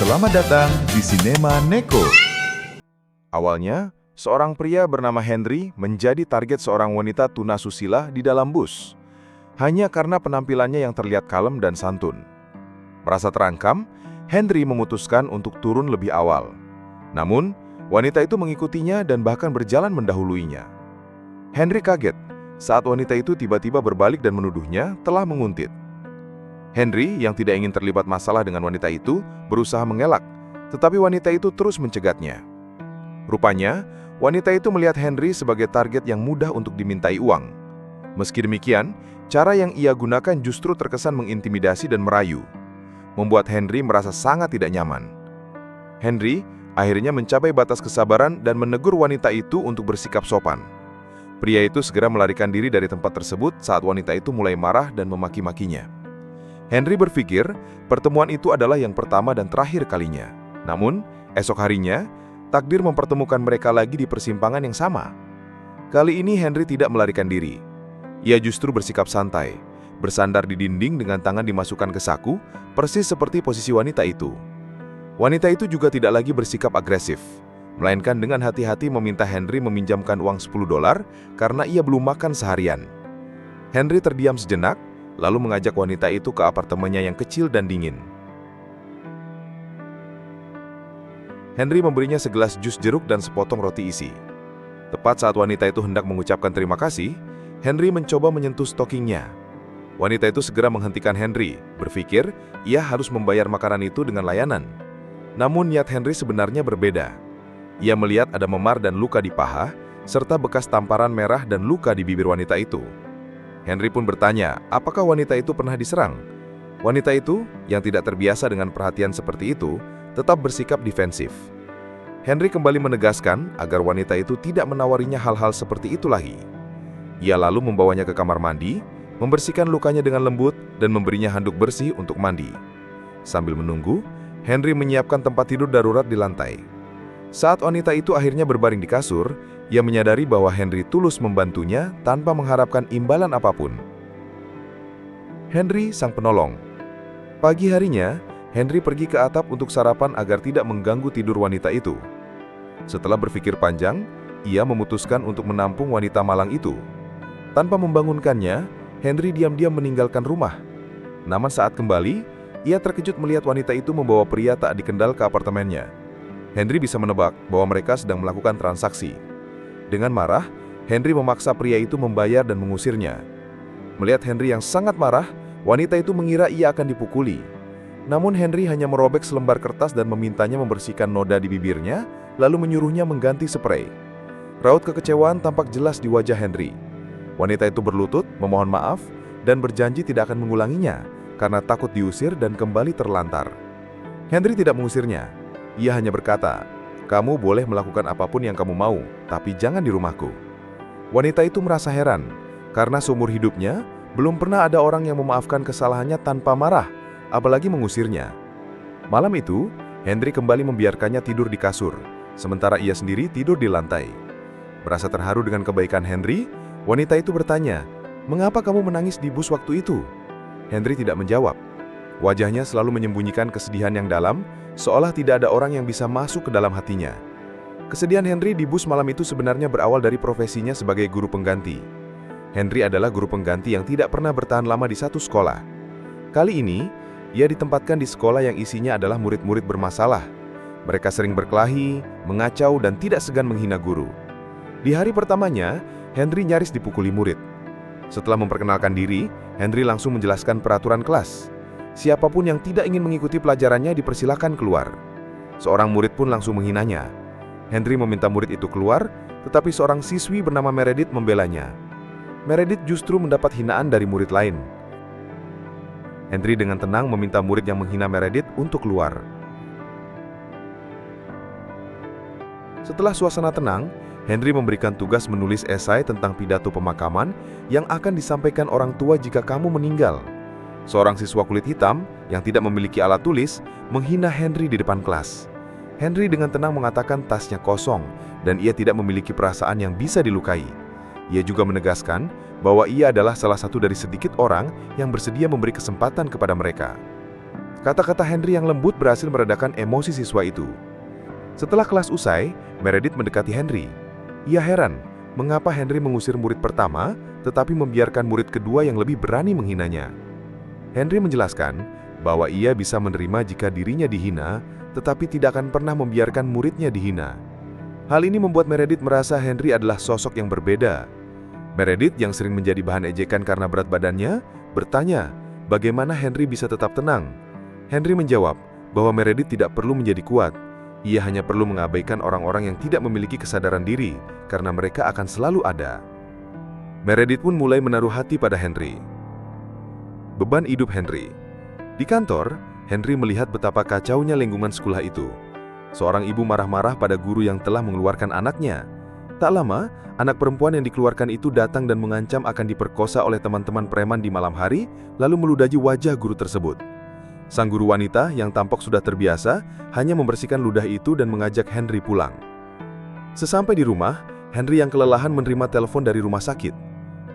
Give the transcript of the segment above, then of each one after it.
Selamat datang di Sinema Neko. Awalnya, seorang pria bernama Henry menjadi target seorang wanita tunasusila di dalam bus, hanya karena penampilannya yang terlihat kalem dan santun. Merasa terancam, Henry memutuskan untuk turun lebih awal. Namun, wanita itu mengikutinya dan bahkan berjalan mendahuluinya. Henry kaget saat wanita itu tiba-tiba berbalik dan menuduhnya telah menguntit. Henry, yang tidak ingin terlibat masalah dengan wanita itu, berusaha mengelak, tetapi wanita itu terus mencegatnya. Rupanya, wanita itu melihat Henry sebagai target yang mudah untuk dimintai uang. Meski demikian, cara yang ia gunakan justru terkesan mengintimidasi dan merayu, membuat Henry merasa sangat tidak nyaman. Henry akhirnya mencapai batas kesabaran dan menegur wanita itu untuk bersikap sopan. Pria itu segera melarikan diri dari tempat tersebut saat wanita itu mulai marah dan memaki-makinya. Henry berpikir pertemuan itu adalah yang pertama dan terakhir kalinya. Namun, esok harinya, takdir mempertemukan mereka lagi di persimpangan yang sama. Kali ini Henry tidak melarikan diri. Ia justru bersikap santai, bersandar di dinding dengan tangan dimasukkan ke saku, persis seperti posisi wanita itu. Wanita itu juga tidak lagi bersikap agresif, melainkan dengan hati-hati meminta Henry meminjamkan uang $10 karena ia belum makan seharian. Henry terdiam sejenak, lalu mengajak wanita itu ke apartemennya yang kecil dan dingin. Henry memberinya segelas jus jeruk dan sepotong roti isi. Tepat saat wanita itu hendak mengucapkan terima kasih, Henry mencoba menyentuh stokingnya. Wanita itu segera menghentikan Henry, berpikir ia harus membayar makanan itu dengan layanan. Namun niat Henry sebenarnya berbeda. Ia melihat ada memar dan luka di paha, serta bekas tamparan merah dan luka di bibir wanita itu. Henry pun bertanya, apakah wanita itu pernah diserang? Wanita itu, yang tidak terbiasa dengan perhatian seperti itu, tetap bersikap defensif. Henry kembali menegaskan agar wanita itu tidak menawarinya hal-hal seperti itu lagi. Ia lalu membawanya ke kamar mandi, membersihkan lukanya dengan lembut, dan memberinya handuk bersih untuk mandi. Sambil menunggu, Henry menyiapkan tempat tidur darurat di lantai. Saat wanita itu akhirnya berbaring di kasur, ia menyadari bahwa Henry tulus membantunya tanpa mengharapkan imbalan apapun. Henry, sang penolong. Pagi harinya, Henry pergi ke atap untuk sarapan agar tidak mengganggu tidur wanita itu. Setelah berpikir panjang, ia memutuskan untuk menampung wanita malang itu. Tanpa membangunkannya, Henry diam-diam meninggalkan rumah. Namun saat kembali, ia terkejut melihat wanita itu membawa pria tak dikenal ke apartemennya. Henry bisa menebak bahwa mereka sedang melakukan transaksi. Dengan marah, Henry memaksa pria itu membayar dan mengusirnya. Melihat Henry yang sangat marah, wanita itu mengira ia akan dipukuli. Namun Henry hanya merobek selembar kertas dan memintanya membersihkan noda di bibirnya, lalu menyuruhnya mengganti spray. Raut kekecewaan tampak jelas di wajah Henry. Wanita itu berlutut, memohon maaf, dan berjanji tidak akan mengulanginya, karena takut diusir dan kembali terlantar. Henry tidak mengusirnya. Ia hanya berkata, "Kamu boleh melakukan apapun yang kamu mau, tapi jangan di rumahku." Wanita itu merasa heran, karena seumur hidupnya belum pernah ada orang yang memaafkan kesalahannya tanpa marah, apalagi mengusirnya. Malam itu, Henry kembali membiarkannya tidur di kasur, sementara ia sendiri tidur di lantai. Merasa terharu dengan kebaikan Henry, wanita itu bertanya, "Mengapa kamu menangis di bus waktu itu?" Henry tidak menjawab. Wajahnya selalu menyembunyikan kesedihan yang dalam, seolah tidak ada orang yang bisa masuk ke dalam hatinya. Kesedihan Henry di bus malam itu sebenarnya berawal dari profesinya sebagai guru pengganti. Henry adalah guru pengganti yang tidak pernah bertahan lama di satu sekolah. Kali ini, ia ditempatkan di sekolah yang isinya adalah murid-murid bermasalah. Mereka sering berkelahi, mengacau, dan tidak segan menghina guru. Di hari pertamanya, Henry nyaris dipukuli murid. Setelah memperkenalkan diri, Henry langsung menjelaskan peraturan kelas. Siapapun yang tidak ingin mengikuti pelajarannya dipersilakan keluar. Seorang murid pun langsung menghinanya. Henry meminta murid itu keluar, tetapi seorang siswi bernama Meredith membelanya. Meredith justru mendapat hinaan dari murid lain. Henry dengan tenang meminta murid yang menghina Meredith untuk keluar. Setelah suasana tenang, Henry memberikan tugas menulis esai tentang pidato pemakaman yang akan disampaikan orang tua jika kamu meninggal. Seorang siswa kulit hitam yang tidak memiliki alat tulis menghina Henry di depan kelas. Henry dengan tenang mengatakan tasnya kosong dan ia tidak memiliki perasaan yang bisa dilukai. Ia juga menegaskan bahwa ia adalah salah satu dari sedikit orang yang bersedia memberi kesempatan kepada mereka. Kata-kata Henry yang lembut berhasil meredakan emosi siswa itu. Setelah kelas usai, Meredith mendekati Henry. Ia heran, mengapa Henry mengusir murid pertama, tetapi membiarkan murid kedua yang lebih berani menghinanya. Henry menjelaskan bahwa ia bisa menerima jika dirinya dihina, tetapi tidak akan pernah membiarkan muridnya dihina. Hal ini membuat Meredith merasa Henry adalah sosok yang berbeda. Meredith yang sering menjadi bahan ejekan karena berat badannya, bertanya, bagaimana Henry bisa tetap tenang? Henry menjawab bahwa Meredith tidak perlu menjadi kuat. Ia hanya perlu mengabaikan orang-orang yang tidak memiliki kesadaran diri, karena mereka akan selalu ada. Meredith pun mulai menaruh hati pada Henry. Beban hidup Henry. Di kantor, Henry melihat betapa kacaunya lingkungan sekolah itu. Seorang ibu marah-marah pada guru yang telah mengeluarkan anaknya. Tak lama, anak perempuan yang dikeluarkan itu datang dan mengancam akan diperkosa oleh teman-teman preman di malam hari, lalu meludahi wajah guru tersebut. Sang guru wanita yang tampak sudah terbiasa, hanya membersihkan ludah itu dan mengajak Henry pulang. Sesampai di rumah, Henry yang kelelahan menerima telepon dari rumah sakit.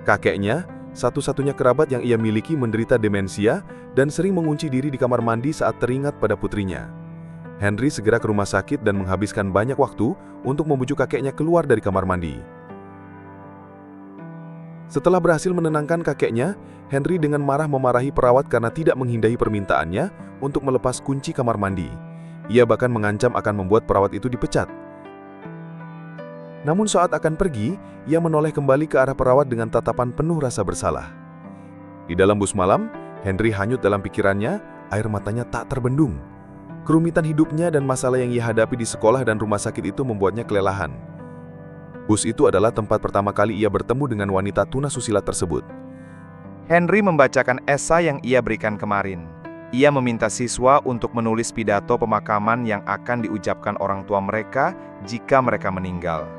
Kakeknya, satu-satunya kerabat yang ia miliki, menderita demensia dan sering mengunci diri di kamar mandi saat teringat pada putrinya. Henry segera ke rumah sakit dan menghabiskan banyak waktu untuk membujuk kakeknya keluar dari kamar mandi. Setelah berhasil menenangkan kakeknya, Henry dengan marah memarahi perawat karena tidak menghindari permintaannya untuk melepas kunci kamar mandi. Ia bahkan mengancam akan membuat perawat itu dipecat. Namun saat akan pergi, ia menoleh kembali ke arah perawat dengan tatapan penuh rasa bersalah. Di dalam bus malam, Henry hanyut dalam pikirannya, air matanya tak terbendung. Kerumitan hidupnya dan masalah yang ia hadapi di sekolah dan rumah sakit itu membuatnya kelelahan. Bus itu adalah tempat pertama kali ia bertemu dengan wanita tunasusila tersebut. Henry membacakan esai yang ia berikan kemarin. Ia meminta siswa untuk menulis pidato pemakaman yang akan diucapkan orang tua mereka jika mereka meninggal.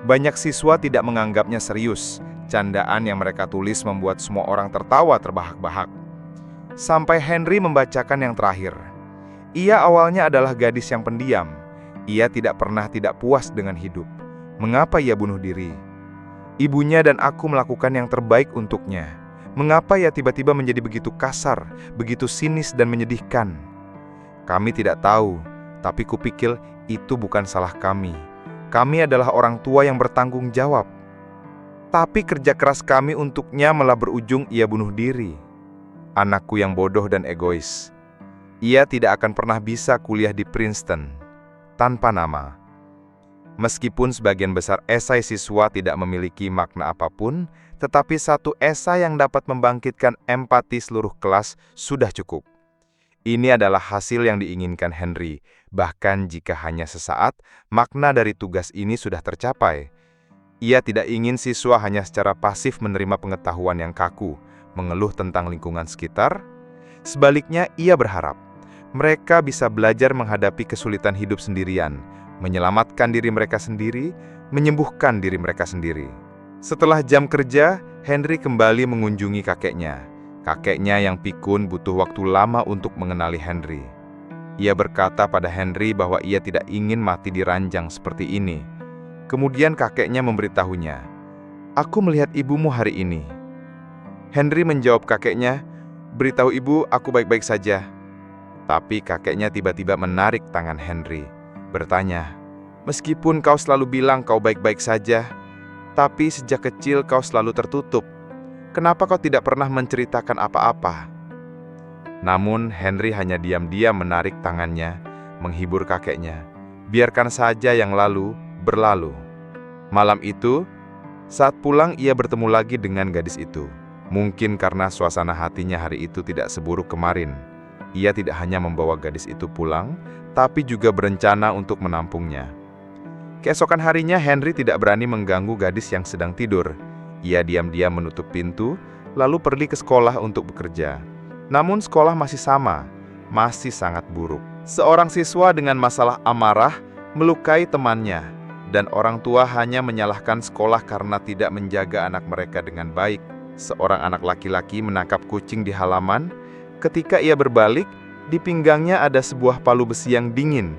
Banyak siswa tidak menganggapnya serius. Candaan yang mereka tulis membuat semua orang tertawa terbahak-bahak. Sampai Henry membacakan yang terakhir. Ia awalnya adalah gadis yang pendiam. Ia tidak pernah tidak puas dengan hidup. Mengapa ia bunuh diri? Ibunya dan aku melakukan yang terbaik untuknya. Mengapa ia tiba-tiba menjadi begitu kasar, begitu sinis dan menyedihkan? Kami tidak tahu, tapi kupikir itu bukan salah kami. Kami adalah orang tua yang bertanggung jawab. Tapi kerja keras kami untuknya malah berujung ia bunuh diri. Anakku yang bodoh dan egois. Ia tidak akan pernah bisa kuliah di Princeton tanpa nama. Meskipun sebagian besar esai siswa tidak memiliki makna apapun, tetapi satu esai yang dapat membangkitkan empati seluruh kelas sudah cukup. Ini adalah hasil yang diinginkan Henry, bahkan jika hanya sesaat, makna dari tugas ini sudah tercapai. Ia tidak ingin siswa hanya secara pasif menerima pengetahuan yang kaku, mengeluh tentang lingkungan sekitar. Sebaliknya, ia berharap mereka bisa belajar menghadapi kesulitan hidup sendirian, menyelamatkan diri mereka sendiri, menyembuhkan diri mereka sendiri. Setelah jam kerja, Henry kembali mengunjungi kakeknya. Kakeknya yang pikun butuh waktu lama untuk mengenali Henry. Ia berkata pada Henry bahwa ia tidak ingin mati di ranjang seperti ini. Kemudian kakeknya memberitahunya, "Aku melihat ibumu hari ini." Henry menjawab kakeknya, "Beritahu ibu, aku baik-baik saja." Tapi kakeknya tiba-tiba menarik tangan Henry, bertanya, "Meskipun kau selalu bilang kau baik-baik saja, tapi sejak kecil kau selalu tertutup. Kenapa kau tidak pernah menceritakan apa-apa?" Namun Henry hanya diam-diam menarik tangannya, menghibur kakeknya. Biarkan saja yang lalu berlalu. Malam itu, saat pulang ia bertemu lagi dengan gadis itu. Mungkin karena suasana hatinya hari itu tidak seburuk kemarin. Ia tidak hanya membawa gadis itu pulang, tapi juga berencana untuk menampungnya. Keesokan harinya Henry tidak berani mengganggu gadis yang sedang tidur. Ia diam-diam menutup pintu, lalu pergi ke sekolah untuk bekerja. Namun sekolah masih sama, masih sangat buruk. Seorang siswa dengan masalah amarah melukai temannya, dan orang tua hanya menyalahkan sekolah karena tidak menjaga anak mereka dengan baik. Seorang anak laki-laki menangkap kucing di halaman. Ketika ia berbalik, di pinggangnya ada sebuah palu besi yang dingin.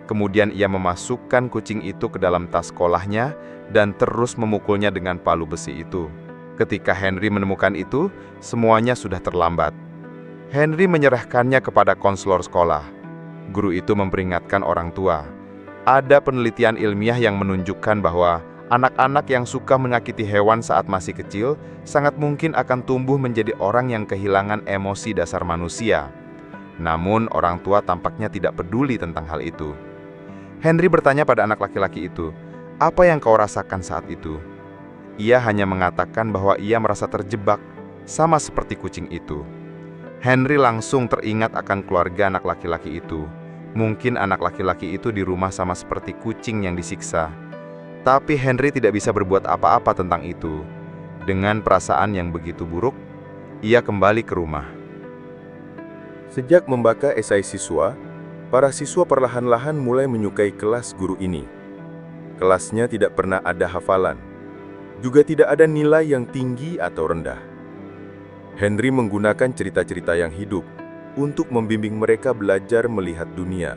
Kemudian ia memasukkan kucing itu ke dalam tas sekolahnya dan terus memukulnya dengan palu besi itu. Ketika Henry menemukan itu, semuanya sudah terlambat. Henry menyerahkannya kepada konselor sekolah. Guru itu memperingatkan orang tua. Ada penelitian ilmiah yang menunjukkan bahwa anak-anak yang suka menyakiti hewan saat masih kecil sangat mungkin akan tumbuh menjadi orang yang kehilangan emosi dasar manusia. Namun, orang tua tampaknya tidak peduli tentang hal itu. Henry bertanya pada anak laki-laki itu, "Apa yang kau rasakan saat itu?" Ia hanya mengatakan bahwa ia merasa terjebak, sama seperti kucing itu. Henry langsung teringat akan keluarga anak laki-laki itu. Mungkin anak laki-laki itu di rumah sama seperti kucing yang disiksa. Tapi Henry tidak bisa berbuat apa-apa tentang itu. Dengan perasaan yang begitu buruk, ia kembali ke rumah. Sejak membaca esai siswa, para siswa perlahan-lahan mulai menyukai kelas guru ini. Kelasnya tidak pernah ada hafalan. Juga tidak ada nilai yang tinggi atau rendah. Henry menggunakan cerita-cerita yang hidup untuk membimbing mereka belajar melihat dunia.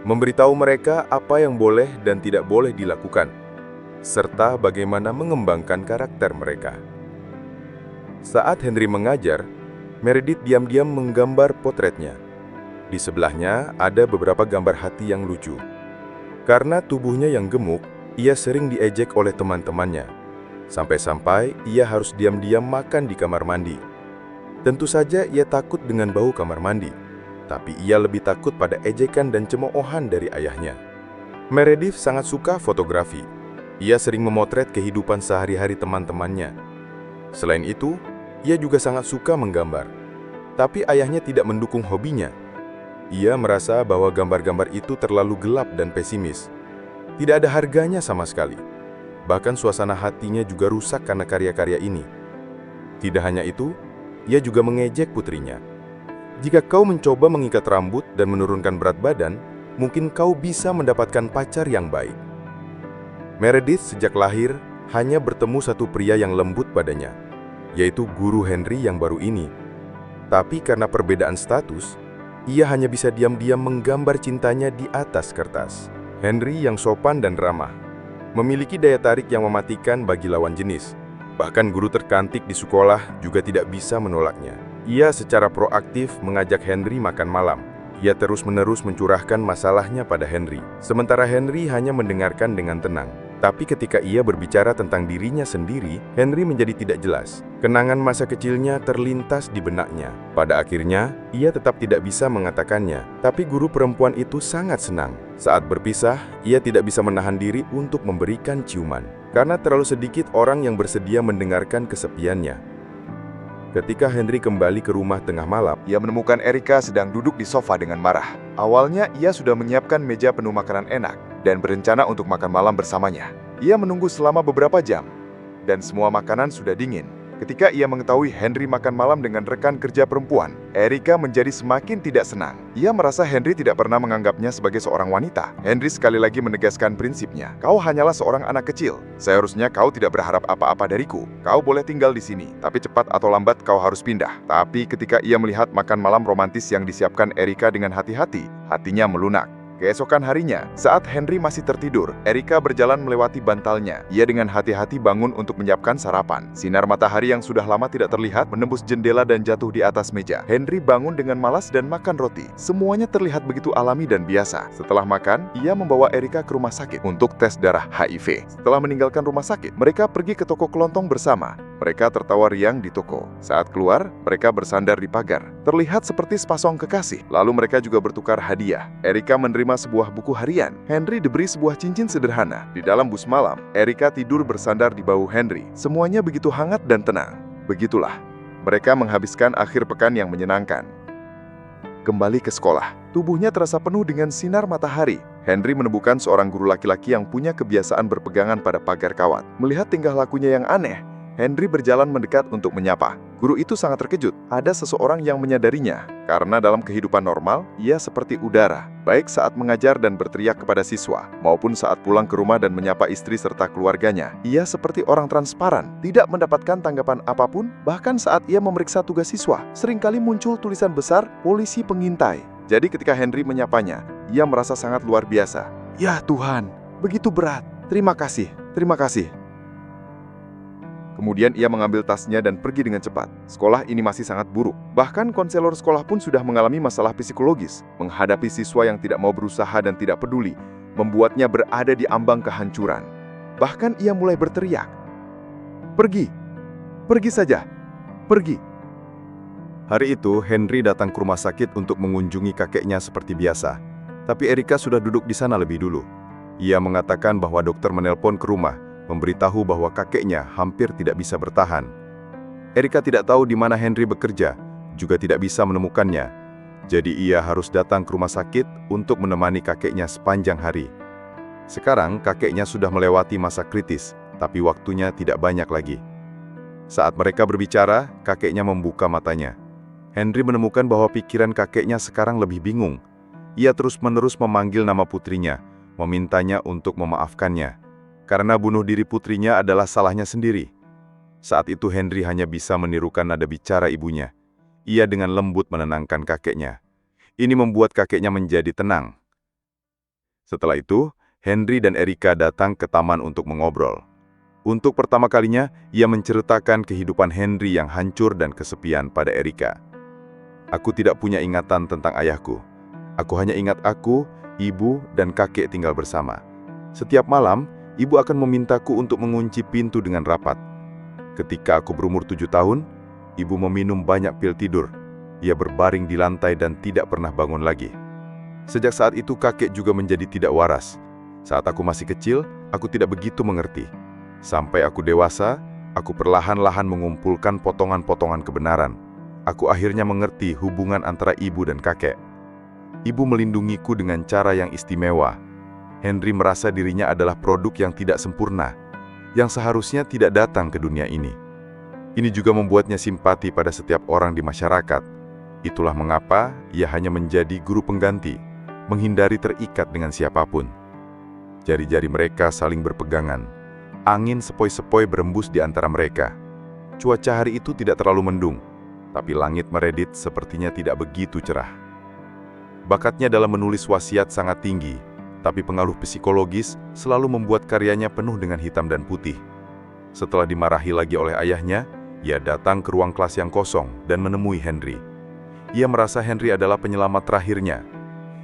Memberitahu mereka apa yang boleh dan tidak boleh dilakukan, serta bagaimana mengembangkan karakter mereka. Saat Henry mengajar, Meredith diam-diam menggambar potretnya. Di sebelahnya ada beberapa gambar hati yang lucu. Karena tubuhnya yang gemuk, ia sering diejek oleh teman-temannya. Sampai-sampai ia harus diam-diam makan di kamar mandi. Tentu saja ia takut dengan bau kamar mandi, tapi ia lebih takut pada ejekan dan cemoohan dari ayahnya. Meredith sangat suka fotografi. Ia sering memotret kehidupan sehari-hari teman-temannya. Selain itu, ia juga sangat suka menggambar. Tapi ayahnya tidak mendukung hobinya. Ia merasa bahwa gambar-gambar itu terlalu gelap dan pesimis. Tidak ada harganya sama sekali. Bahkan suasana hatinya juga rusak karena karya-karya ini. Tidak hanya itu, ia juga mengejek putrinya. Jika kau mencoba mengikat rambut dan menurunkan berat badan, mungkin kau bisa mendapatkan pacar yang baik. Meredith sejak lahir hanya bertemu satu pria yang lembut padanya, yaitu guru Henry yang baru ini. Tapi karena perbedaan status, ia hanya bisa diam-diam menggambar cintanya di atas kertas. Henry yang sopan dan ramah, memiliki daya tarik yang mematikan bagi lawan jenis. Bahkan guru terkantik di sekolah juga tidak bisa menolaknya. Ia secara proaktif mengajak Henry makan malam. Ia terus-menerus mencurahkan masalahnya pada Henry. Sementara Henry hanya mendengarkan dengan tenang. Tapi ketika ia berbicara tentang dirinya sendiri, Henry menjadi tidak jelas. Kenangan masa kecilnya terlintas di benaknya. Pada akhirnya, ia tetap tidak bisa mengatakannya. Tapi guru perempuan itu sangat senang. Saat berpisah, ia tidak bisa menahan diri untuk memberikan ciuman. Karena terlalu sedikit orang yang bersedia mendengarkan kesepiannya. Ketika Henry kembali ke rumah tengah malam, Ia menemukan Erika sedang duduk di sofa dengan marah. Awalnya ia sudah menyiapkan meja penuh makanan enak dan berencana untuk makan malam bersamanya. Ia menunggu selama beberapa jam dan semua makanan sudah dingin. Ketika ia mengetahui Henry makan malam dengan rekan kerja perempuan, Erika menjadi semakin tidak senang. Ia merasa Henry tidak pernah menganggapnya sebagai seorang wanita. Henry sekali lagi menegaskan prinsipnya. Kau hanyalah seorang anak kecil. Seharusnya kau tidak berharap apa-apa dariku. Kau boleh tinggal di sini, tapi cepat atau lambat kau harus pindah. Tapi ketika ia melihat makan malam romantis yang disiapkan Erika dengan hati-hati, hatinya melunak. Keesokan harinya, saat Henry masih tertidur, Erika berjalan melewati bantalnya. Ia dengan hati-hati bangun untuk menyiapkan sarapan. Sinar matahari yang sudah lama tidak terlihat menembus jendela dan jatuh di atas meja. Henry bangun dengan malas dan makan roti. Semuanya terlihat begitu alami dan biasa. Setelah makan, ia membawa Erika ke rumah sakit untuk tes darah HIV. Setelah meninggalkan rumah sakit, mereka pergi ke toko kelontong bersama. Mereka tertawa riang di toko. Saat keluar, mereka bersandar di pagar. Terlihat seperti sepasang kekasih. Lalu mereka juga bertukar hadiah. Erika menerima sebuah buku harian. Henry diberi sebuah cincin sederhana. Di dalam bus malam, Erika tidur bersandar di bahu Henry. Semuanya begitu hangat dan tenang. Begitulah, mereka menghabiskan akhir pekan yang menyenangkan. Kembali ke sekolah, tubuhnya terasa penuh dengan sinar matahari. Henry menemukan seorang guru laki-laki yang punya kebiasaan berpegangan pada pagar kawat. Melihat tingkah lakunya yang aneh, Henry berjalan mendekat untuk menyapa. Guru itu sangat terkejut. Ada seseorang yang menyadarinya. Karena dalam kehidupan normal, ia seperti udara. Baik saat mengajar dan berteriak kepada siswa, maupun saat pulang ke rumah dan menyapa istri serta keluarganya. Ia seperti orang transparan, tidak mendapatkan tanggapan apapun. Bahkan saat ia memeriksa tugas siswa, seringkali muncul tulisan besar, polisi pengintai. Jadi ketika Henry menyapanya, ia merasa sangat luar biasa. Ya Tuhan, begitu berat. Terima kasih, terima kasih. Kemudian ia mengambil tasnya dan pergi dengan cepat. Sekolah ini masih sangat buruk. Bahkan konselor sekolah pun sudah mengalami masalah psikologis. Menghadapi siswa yang tidak mau berusaha dan tidak peduli, membuatnya berada di ambang kehancuran. Bahkan ia mulai berteriak, "Pergi! Pergi saja! Pergi!" Hari itu, Henry datang ke rumah sakit untuk mengunjungi kakeknya seperti biasa. Tapi Erika sudah duduk di sana lebih dulu. Ia mengatakan bahwa dokter menelpon ke rumah, memberitahu bahwa kakeknya hampir tidak bisa bertahan. Erika tidak tahu di mana Henry bekerja, juga tidak bisa menemukannya. Jadi ia harus datang ke rumah sakit untuk menemani kakeknya sepanjang hari. Sekarang kakeknya sudah melewati masa kritis, tapi waktunya tidak banyak lagi. Saat mereka berbicara, kakeknya membuka matanya. Henry menemukan bahwa pikiran kakeknya sekarang lebih bingung. Ia terus-menerus memanggil nama putrinya, memintanya untuk memaafkannya. Karena bunuh diri putrinya adalah salahnya sendiri. Saat itu Henry hanya bisa menirukan nada bicara ibunya. Ia dengan lembut menenangkan kakeknya. Ini membuat kakeknya menjadi tenang. Setelah itu, Henry dan Erika datang ke taman untuk mengobrol. Untuk pertama kalinya, ia menceritakan kehidupan Henry yang hancur dan kesepian pada Erika. "Aku tidak punya ingatan tentang ayahku. Aku hanya ingat aku, ibu, dan kakek tinggal bersama. Setiap malam, ibu akan memintaku untuk mengunci pintu dengan rapat. Ketika aku berumur 7 tahun, ibu meminum banyak pil tidur. Ia berbaring di lantai dan tidak pernah bangun lagi. Sejak saat itu kakek juga menjadi tidak waras. Saat aku masih kecil, aku tidak begitu mengerti. Sampai aku dewasa, aku perlahan-lahan mengumpulkan potongan-potongan kebenaran. Aku akhirnya mengerti hubungan antara ibu dan kakek. Ibu melindungiku dengan cara yang istimewa. Henry merasa dirinya adalah produk yang tidak sempurna, yang seharusnya tidak datang ke dunia ini. Ini juga membuatnya simpati pada setiap orang di masyarakat. Itulah mengapa ia hanya menjadi guru pengganti, menghindari terikat dengan siapapun. Jari-jari mereka saling berpegangan. Angin sepoi-sepoi berembus di antara mereka. Cuaca hari itu tidak terlalu mendung, tapi langit meredit sepertinya tidak begitu cerah. Bakatnya dalam menulis wasiat sangat tinggi, tapi pengaruh psikologis selalu membuat karyanya penuh dengan hitam dan putih. Setelah dimarahi lagi oleh ayahnya, ia datang ke ruang kelas yang kosong dan menemui Henry. Ia merasa Henry adalah penyelamat terakhirnya.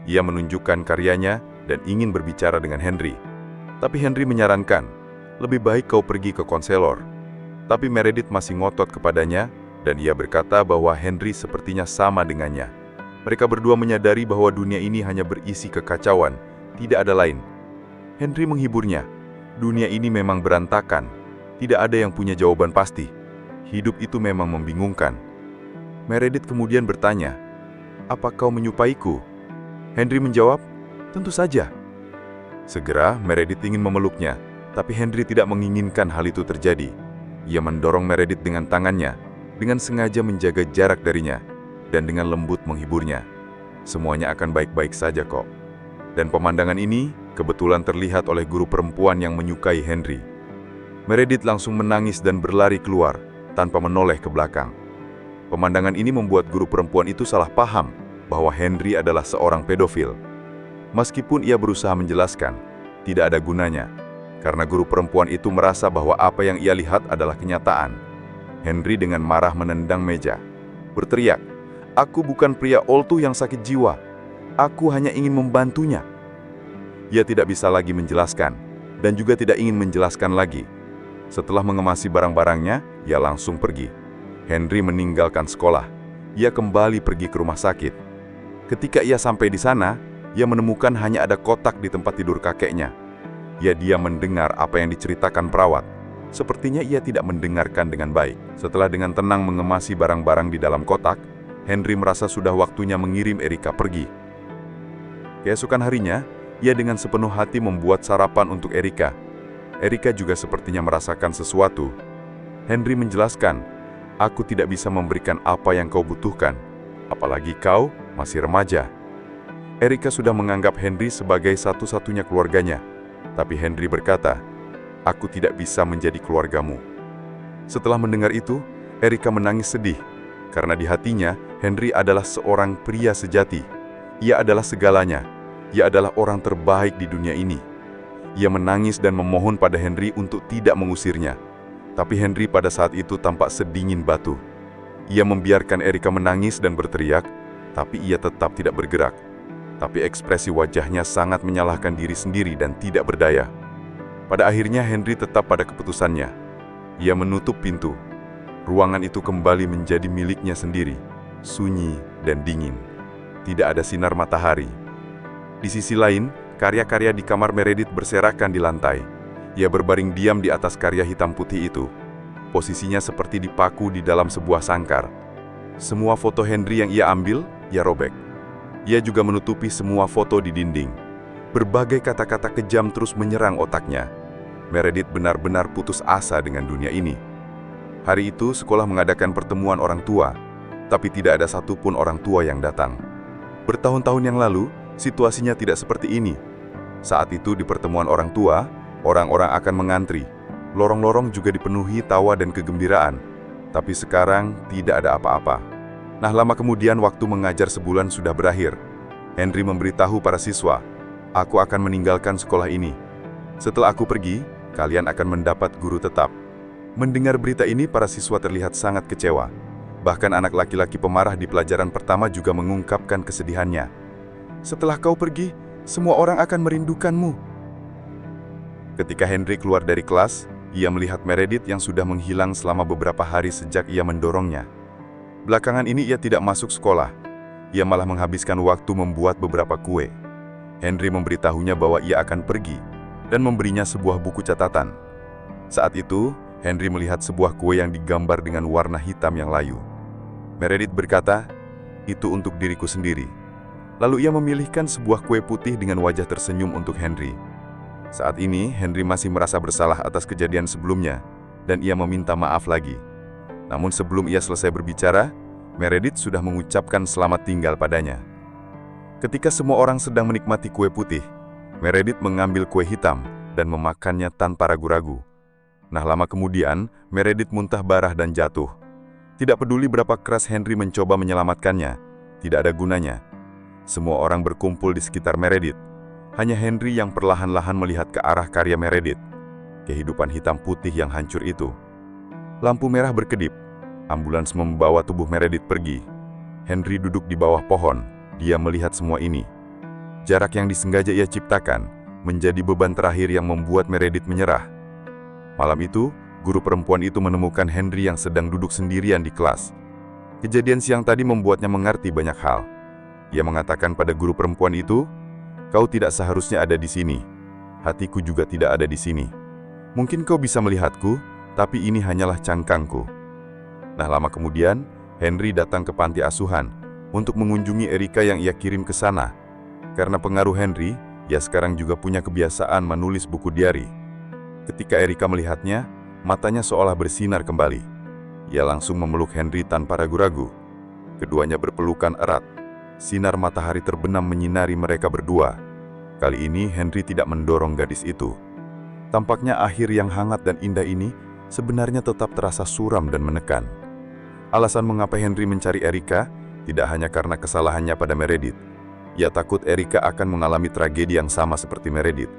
Ia menunjukkan karyanya dan ingin berbicara dengan Henry. Tapi Henry menyarankan, lebih baik kau pergi ke konselor. Tapi Meredith masih ngotot kepadanya, dan ia berkata bahwa Henry sepertinya sama dengannya. Mereka berdua menyadari bahwa dunia ini hanya berisi kekacauan, tidak ada lain. Henry menghiburnya. Dunia ini memang berantakan. Tidak ada yang punya jawaban pasti. Hidup itu memang membingungkan. Meredith kemudian bertanya, "Apa kau menyupaiku?" Henry menjawab, "Tentu saja." Segera Meredith ingin memeluknya, tapi Henry tidak menginginkan hal itu terjadi. Ia mendorong Meredith dengan tangannya, dengan sengaja menjaga jarak darinya, dan dengan lembut menghiburnya. "Semuanya akan baik-baik saja kok." Dan pemandangan ini kebetulan terlihat oleh guru perempuan yang menyukai Henry. Meredith langsung menangis dan berlari keluar, tanpa menoleh ke belakang. Pemandangan ini membuat guru perempuan itu salah paham bahwa Henry adalah seorang pedofil. Meskipun ia berusaha menjelaskan, tidak ada gunanya, karena guru perempuan itu merasa bahwa apa yang ia lihat adalah kenyataan. Henry dengan marah menendang meja, berteriak, "Aku bukan pria oltuh yang sakit jiwa. Aku hanya ingin membantunya." Ia tidak bisa lagi menjelaskan, dan juga tidak ingin menjelaskan lagi. Setelah mengemasi barang-barangnya, ia langsung pergi. Henry meninggalkan sekolah. Ia kembali pergi ke rumah sakit. Ketika ia sampai di sana, ia menemukan hanya ada kotak di tempat tidur kakeknya. Ia diam mendengar apa yang diceritakan perawat. Sepertinya ia tidak mendengarkan dengan baik. Setelah dengan tenang mengemasi barang-barang di dalam kotak, Henry merasa sudah waktunya mengirim Erika pergi. Keesokan harinya, ia dengan sepenuh hati membuat sarapan untuk Erika. Erika juga sepertinya merasakan sesuatu. Henry menjelaskan, "Aku tidak bisa memberikan apa yang kau butuhkan, apalagi kau masih remaja." Erika sudah menganggap Henry sebagai satu-satunya keluarganya, tapi Henry berkata, "Aku tidak bisa menjadi keluargamu." Setelah mendengar itu, Erika menangis sedih, karena di hatinya, Henry adalah seorang pria sejati. Ia adalah segalanya. Ia adalah orang terbaik di dunia ini. Ia menangis dan memohon pada Henry untuk tidak mengusirnya. Tapi Henry pada saat itu tampak sedingin batu. Ia membiarkan Erika menangis dan berteriak, tapi ia tetap tidak bergerak. Tapi ekspresi wajahnya sangat menyalahkan diri sendiri dan tidak berdaya. Pada akhirnya Henry tetap pada keputusannya. Ia menutup pintu. Ruangan itu kembali menjadi miliknya sendiri, sunyi dan dingin. Tidak ada sinar matahari. Di sisi lain, karya-karya di kamar Meredith berserakan di lantai. Ia berbaring diam di atas karya hitam putih itu. Posisinya seperti dipaku di dalam sebuah sangkar. Semua foto Henry yang ia ambil, ia robek. Ia juga menutupi semua foto di dinding. Berbagai kata-kata kejam terus menyerang otaknya. Meredith benar-benar putus asa dengan dunia ini. Hari itu, sekolah mengadakan pertemuan orang tua, tapi tidak ada satupun orang tua yang datang. Bertahun-tahun yang lalu, situasinya tidak seperti ini. Saat itu di pertemuan orang tua, orang-orang akan mengantri. Lorong-lorong juga dipenuhi tawa dan kegembiraan. Tapi sekarang tidak ada apa-apa. Nah, lama kemudian waktu mengajar sebulan sudah berakhir. Henry memberitahu para siswa, "Aku akan meninggalkan sekolah ini. Setelah aku pergi, kalian akan mendapat guru tetap." Mendengar berita ini, para siswa terlihat sangat kecewa. Bahkan anak laki-laki pemarah di pelajaran pertama juga mengungkapkan kesedihannya. "Setelah kau pergi, semua orang akan merindukanmu." Ketika Henry keluar dari kelas, ia melihat Meredith yang sudah menghilang selama beberapa hari sejak ia mendorongnya. Belakangan ini ia tidak masuk sekolah. Ia malah menghabiskan waktu membuat beberapa kue. Henry memberitahunya bahwa ia akan pergi dan memberinya sebuah buku catatan. Saat itu, Henry melihat sebuah kue yang digambar dengan warna hitam yang layu. Meredith berkata, "Itu untuk diriku sendiri." Lalu ia memilihkan sebuah kue putih dengan wajah tersenyum untuk Henry. Saat ini, Henry masih merasa bersalah atas kejadian sebelumnya, dan ia meminta maaf lagi. Namun sebelum ia selesai berbicara, Meredith sudah mengucapkan selamat tinggal padanya. Ketika semua orang sedang menikmati kue putih, Meredith mengambil kue hitam dan memakannya tanpa ragu-ragu. Nah, lama kemudian, Meredith muntah darah dan jatuh. Tidak peduli berapa keras Henry mencoba menyelamatkannya, tidak ada gunanya. Semua orang berkumpul di sekitar Meredith. Hanya Henry yang perlahan-lahan melihat ke arah karya Meredith, kehidupan hitam putih yang hancur itu. Lampu merah berkedip. Ambulans membawa tubuh Meredith pergi. Henry duduk di bawah pohon. Dia melihat semua ini. Jarak yang disengaja ia ciptakan menjadi beban terakhir yang membuat Meredith menyerah. Malam itu, guru perempuan itu menemukan Henry yang sedang duduk sendirian di kelas. Kejadian siang tadi membuatnya mengerti banyak hal. Ia mengatakan pada guru perempuan itu, "Kau tidak seharusnya ada di sini. Hatiku juga tidak ada di sini. Mungkin kau bisa melihatku, tapi ini hanyalah cangkangku." Nah, lama kemudian, Henry datang ke panti asuhan untuk mengunjungi Erika yang ia kirim ke sana. Karena pengaruh Henry, ia sekarang juga punya kebiasaan menulis buku diari. Ketika Erika melihatnya, matanya seolah bersinar kembali. Ia langsung memeluk Henry tanpa ragu-ragu. Keduanya berpelukan erat. Sinar matahari terbenam menyinari mereka berdua. Kali ini Henry tidak mendorong gadis itu. Tampaknya akhir yang hangat dan indah ini sebenarnya tetap terasa suram dan menekan. Alasan mengapa Henry mencari Erika tidak hanya karena kesalahannya pada Meredith. Ia takut Erika akan mengalami tragedi yang sama seperti Meredith.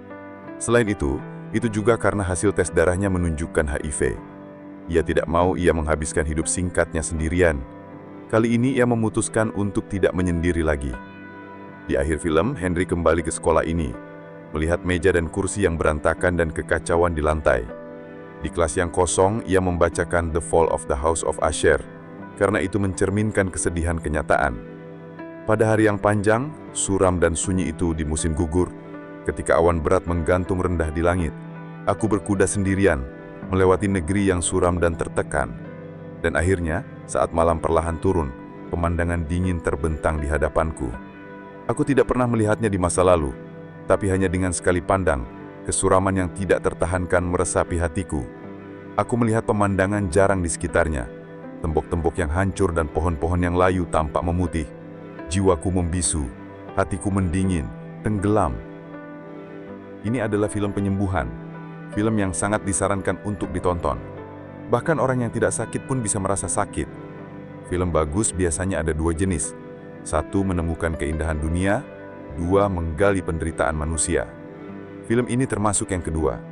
Selain itu juga karena hasil tes darahnya menunjukkan HIV. Ia tidak mau ia menghabiskan hidup singkatnya sendirian. Kali ini ia memutuskan untuk tidak menyendiri lagi. Di akhir film, Henry kembali ke sekolah ini, melihat meja dan kursi yang berantakan dan kekacauan di lantai. Di kelas yang kosong, ia membacakan The Fall of the House of Usher, karena itu mencerminkan kesedihan kenyataan. Pada hari yang panjang, suram dan sunyi itu di musim gugur, ketika awan berat menggantung rendah di langit, aku berkuda sendirian, melewati negeri yang suram dan tertekan. Dan akhirnya, saat malam perlahan turun, pemandangan dingin terbentang di hadapanku. Aku tidak pernah melihatnya di masa lalu, tapi hanya dengan sekali pandang, kesuraman yang tidak tertahankan meresapi hatiku. Aku melihat pemandangan jarang di sekitarnya, tembok-tembok yang hancur dan pohon-pohon yang layu tampak memutih. Jiwaku membisu, hatiku mendingin, tenggelam. Ini adalah film penyembuhan, film yang sangat disarankan untuk ditonton. Bahkan orang yang tidak sakit pun bisa merasa sakit. Film bagus biasanya ada dua jenis. Satu, menemukan keindahan dunia. Dua, menggali penderitaan manusia. Film ini termasuk yang kedua.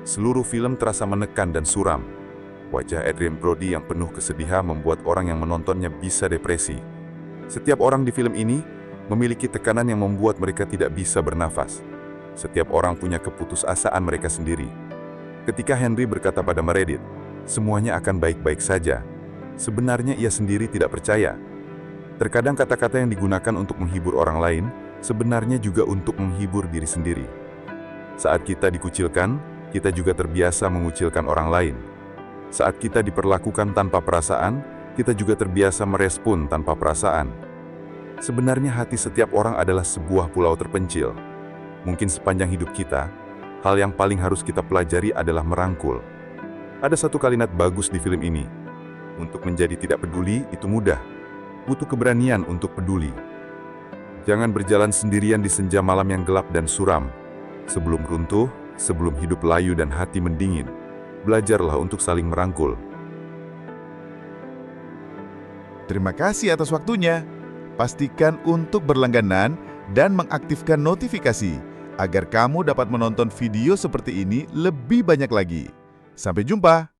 Seluruh film terasa menekan dan suram. Wajah Adrien Brody yang penuh kesedihan membuat orang yang menontonnya bisa depresi. Setiap orang di film ini memiliki tekanan yang membuat mereka tidak bisa bernafas. Setiap orang punya keputusasaan mereka sendiri. Ketika Henry berkata pada Meredith, semuanya akan baik-baik saja, sebenarnya ia sendiri tidak percaya. Terkadang kata-kata yang digunakan untuk menghibur orang lain, sebenarnya juga untuk menghibur diri sendiri. Saat kita dikucilkan, kita juga terbiasa mengucilkan orang lain. Saat kita diperlakukan tanpa perasaan, kita juga terbiasa merespon tanpa perasaan. Sebenarnya hati setiap orang adalah sebuah pulau terpencil. Mungkin sepanjang hidup kita, hal yang paling harus kita pelajari adalah merangkul. Ada satu kalimat bagus di film ini. Untuk menjadi tidak peduli itu mudah. Butuh keberanian untuk peduli. Jangan berjalan sendirian di senja malam yang gelap dan suram. Sebelum runtuh, sebelum hidup layu dan hati mendingin, belajarlah untuk saling merangkul. Terima kasih atas waktunya. Pastikan untuk berlangganan dan mengaktifkan notifikasi agar kamu dapat menonton video seperti ini lebih banyak lagi. Sampai jumpa!